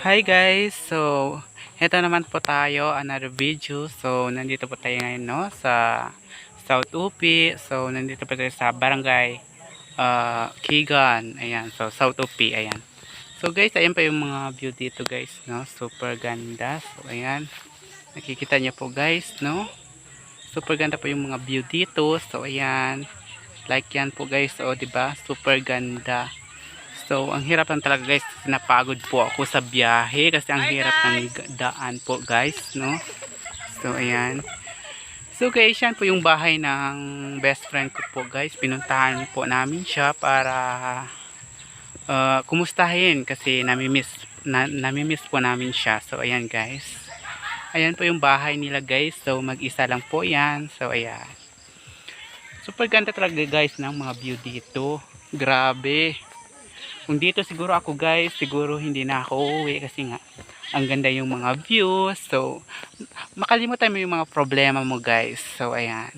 Hi guys! So, ito naman po tayo, another video. So, nandito po tayo ngayon no, sa South Upi. So, nandito po tayo sa Barangay Kigan. Ayan, so South Upi, ayan. So guys, ayan pa yung mga view dito guys, no? Super ganda. So, ayan. Nakikita niyo po guys, no? Super ganda po yung mga view dito. So, ayan. Like yan po guys, oh, 'di ba? Super ganda. So, ang hirap lang talaga guys, napagod po ako sa biyahe kasi ang hirap ng daan po guys, no? So, ayan. So guys, yan po yung bahay ng best friend ko po guys. Pinuntahan po namin siya para kumustahin kasi namimiss po namin siya. So, ayan guys. Ayan po yung bahay nila guys. So, mag-isa lang po yan. So, ayan. Super ganda talaga guys ng mga view dito. Grabe. Kung dito siguro ako guys, siguro hindi na ako uuwi kasi nga ang ganda yung mga views. So, makalimutan mo yung mga problema mo guys. So, ayan.